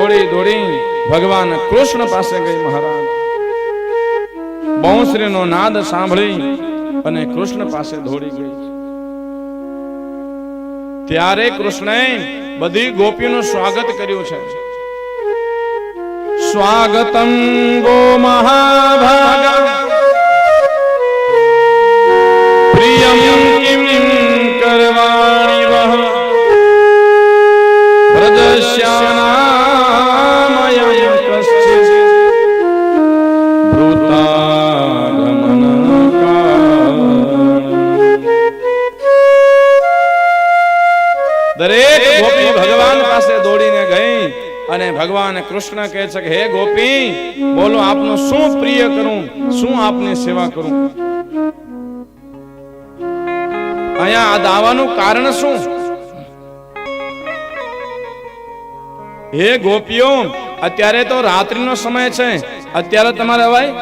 દોડી દોડી ભગવાન કૃષ્ણ પાસે ગઈ મહારાજ. બાંસુરીનો નાદ સાંભળી અને કૃષ્ણ પાસે દોડી ગઈ. ત્યારે કૃષ્ણએ બધી ગોપીઓનું સ્વાગત કર્યું છે. સ્વાગતમ ગો મહાભાગા પ્રિયમ કિમ કરવાણી વહ વ્રજસ્યાનામયં કશ્ચિત ભૃતાગમન દરેક ગોપી ભગવાન પાસે દોડીને ગઈ અને ભગવાન કૃષ્ણ કહે છે કે હે ગોપી, બોલો આપનું શું પ્રિય કરું, શું આપની સેવા કરું? અહીંયા આ દાવાનું કારણ શું? હે ગોપીઓ, અત્યારે તો રાત્રિનો સમય છે, અત્યારે તમારે અવાય?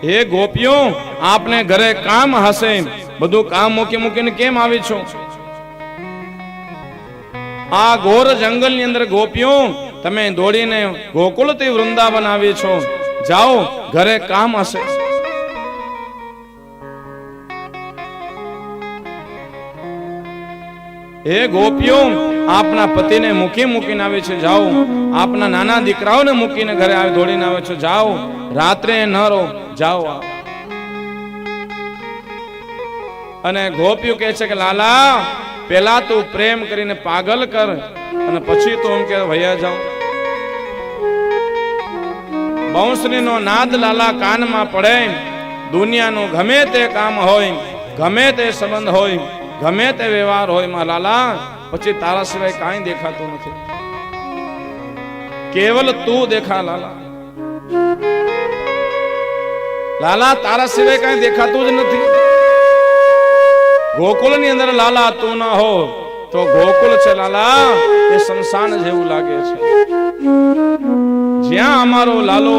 હે ગોપીઓ, આપને ઘરે કામ હશે, બધું કામ મૂકી મૂકીને કેમ આવી છો? આ ઘોર જંગલ ની અંદર ગોપીઓ તમે દોડીને ગોકુળથી વૃંદાવન આવી છો, જાઓ ઘરે કામ હશે. હે ગોપીઓ, આપના પતિને મૂકીને આવે છે, જાઓ. આપના નાના દીકરાઓને મૂકીને ઘરે આવી દોડીને આવે છે, જાઓ. રાત્રે ન રહો, જાઓ. અને ગોપીઓ કહે છે કે લાલા, પેલા તું પ્રેમ કરીને પાગલ કર અને પછી તો એમ કે ભૈયા જાઓ. બાંસુરીનો નાદ લાલા કાનમાં પડે, દુનિયાનું ગમે તે કામ હોય, ગમે તે સંબંધ હોય, ગમે તે વ્યવહાર હોય, માં લાલા પછી તારા સિવાય કાંઈ દેખાતું નથી, કેવલ તું દેખા લાલા. લાલા તારા સિવાય કાંઈ દેખાતું જ નથી. ગોકુળ ની અંદર લાલા તું ના હો તો ગોકુળ છે લાલા એ શમશાન જેવું લાગે છે. જ્યાં અમારો લાલો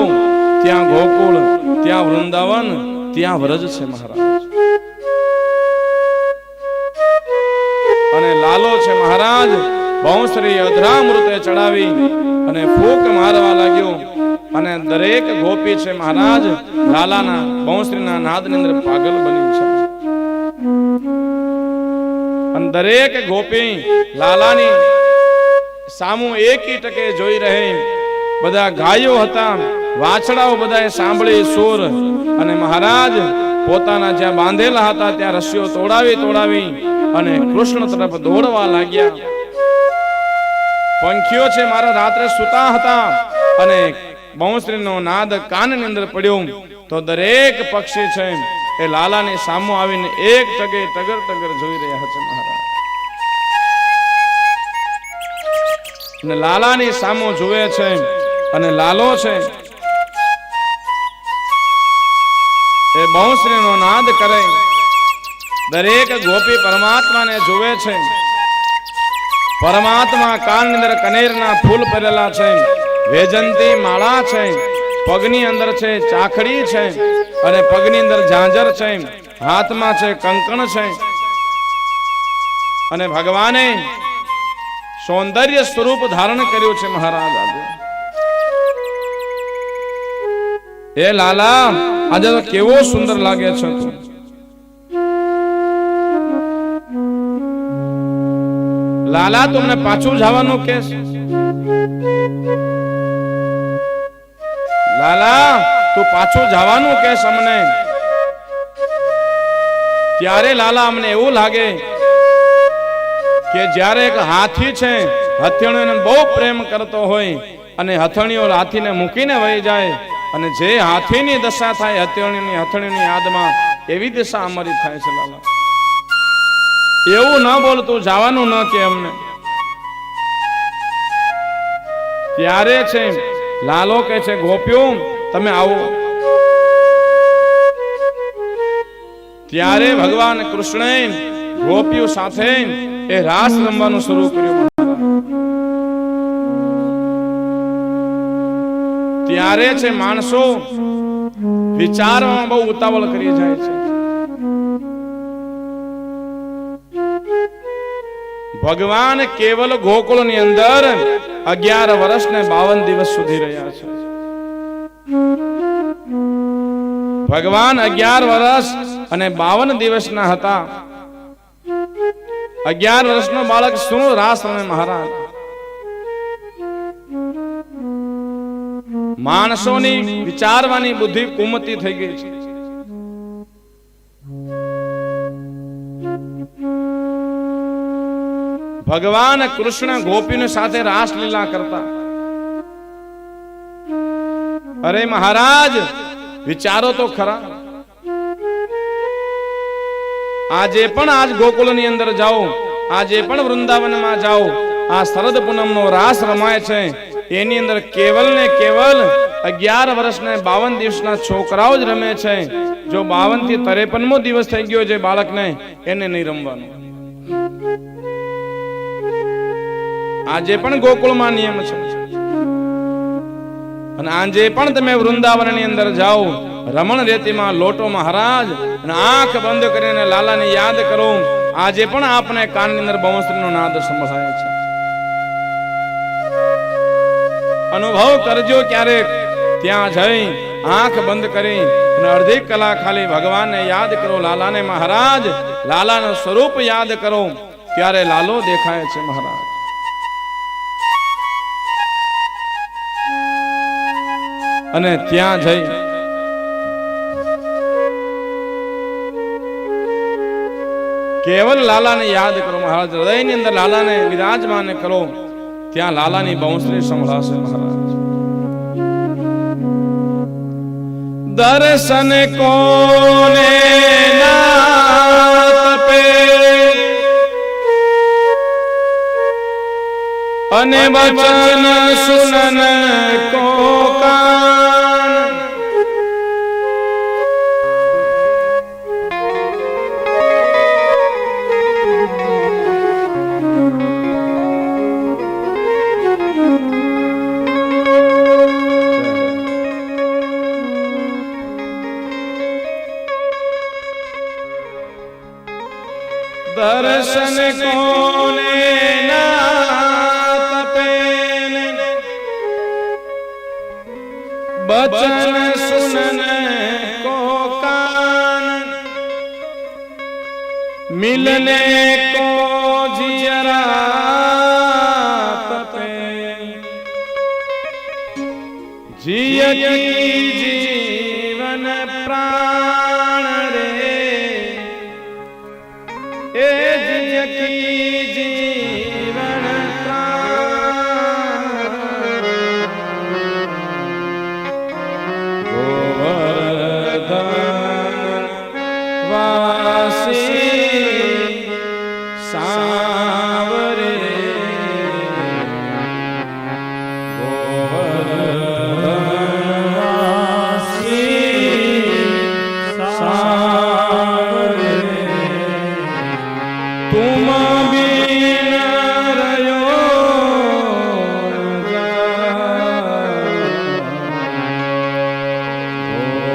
ત્યાં ગોકુળ, ત્યાં વૃંદાવન, ત્યાં વ્રજ છે મહારાજ. અને લાલો છે મહારાજ બાંસુરી અધરામૃતે ચડાવી અને ફૂંક મારવા લાગ્યો અને દરેક ગોપી છે મહારાજ લાલાના બાંસુરીના નાદની અંદર પાગલ બની છે. અને દરેક ગોપી લાલાની સામું એકી ટકે જોઈ રહે. બધા ગાયો હતા, વાછડાઓ બધાએ સાંભળી સુર અને મહારાજ પોતાના જ્યાં બાંધેલા હતા ત્યાં રસ્સીઓ તોડાવી અને કૃષ્ણ તરફ દોડવા લાગ્યા. પંખીઓ છે મારા રાત્રે સુતા હતા અને બાંસુરીનો નાદ કાનની અંદર પડ્યો તો દરેક પક્ષી છે એ લાલાની સામું આવીને એક ટકે ટગર ટગર જોઈ રહ્યા છે મહારાજ. અને લાલાની સામું જુએ છે અને લાલો છે એ બાંસુરીનો નાદ કરે. દરેક ગોપી પરમાત્માને જુએ છે. પરમાત્મા કાનની અંદર કનેરના ફૂલ પહેરેલા છે, વેજંતી માળા છે, પગની અંદર છે ચાખડી છે અને પગની અંદર ઝાંઝર છે, હાથમાં છે કંકણ છે. અને ભગવાને સૌંદર્ય સ્વરૂપ ધારણ કર્યું છે મહારાજ. એ લાલા આજે તો કેવો સુંદર લાગે છે તું. લાલા તમને પાછું જવાનું કે લાલા તું પાછું જવાનું કે અમને? ત્યારે લાલા અમને એવું લાગે કે જ્યારે એક હાથી છે હથિયાણીઓને બહુ પ્રેમ કરતો હોય અને હથિયાણીઓ હાથીને મૂકીને વહી જાય અને જે હાથીની દશા થાય હથિયાણીની યાદમાં એવી દશા અમારી થાય છે લાલા. એવું ન બોલ, તું જવાનું ન કે અમને. ત્યારે છે લાલો કે છે ગોપીઓ તમે આવો. ત્યારે ભગવાન કૃષ્ણએ ગોપીઓ સાથે એ રાસ રમવાનું શરૂ કર્યું. ત્યારે છે માણસો વિચારમાં બહુ ઉતાવળ કરી જાય છે. ભગવાન કેવલ ગોકુળની અંદર 11 વર્ષ ને 52 દિવસ સુધી રહ્યા છે. ભગવાન 11 વર્ષ અને 52 દિવસના હતા. 11 વર્ષનો બાળક શું રાસ રમે મહારાજ. માણસોની વિચારવાની બુદ્ધિ કુમતી થઈ ગઈ છે. ભગવાન કૃષ્ણ ગોપીઓ સાથે રાસલીલા કરતા. અરે મહારાજ વિચારો તો ખરા. આજે પણ આજ ગોકુળની અંદર જાઓ, આજે પણ વૃંદાવનમાં જાઓ, આ શરદ પૂનમનો રાસ રમાય છે. એની અંદર કેવલ ને કેવલ 11 વર્ષ ને 52 દિવસના છોકરાઓ જ રમે છે. જો 52 થી 53મો દિવસ થઈ ગયો છે બાળકને, એને નહીં રમવાનું. આજે પણ ગોકુળમાં નિયમ છે. અને આજે પણ તમે વૃંદાવનની અંદર જાઓ, રમણ રેતીમાં લોટો મહારાજ, અને આંખ બંધ કરીને લાલાને યાદ કરો. આજે પણ આપને કાનની અંદર બંસરીનો નાદ સંભળાય છે. અનુભવ કરજો ક્યારેક ત્યાં જઈ આંખ બંધ કરી અને અડધી કલાક ખાલી ભગવાનને યાદ કરો, લાલાને મહારાજ, લાલાનું સ્વરૂપ યાદ કરો, ત્યારે લાલો દેખાય છે મહારાજ. અને ત્યાં જઈ કેવલ લાલાને યાદ કરો મહારાજ, હૃદયની અંદર લાલાને વિરાજમાન કરો. ત્યાં લાલાની બંસરી સંભળાશે મહારાજ. દર્શન કોને ના તપે અને વચન સુનન કો કાન. દર્શન કોને ના તપે બચન સુનન કો કાન. મિલને કો જીયરા તપે જીયતી જીવન પ્રાણ રે. એ જીયતી જીવન પ્રાણ ગોવર્ધન વાસી સાવરે. ગોવર્ધન વાસી સાવરે. તુમ બિન રહ્યો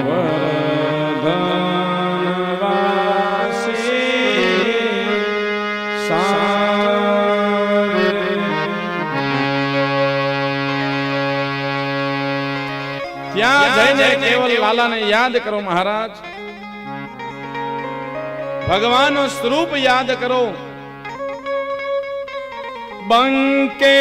ગોવર્ધન વાસી સાવરે. ત્યાં જઈને કેવલ લાલાને યાદ કરો મહારાજ. ભગવાનનું સ્વરૂપ યાદ કરો. બંકે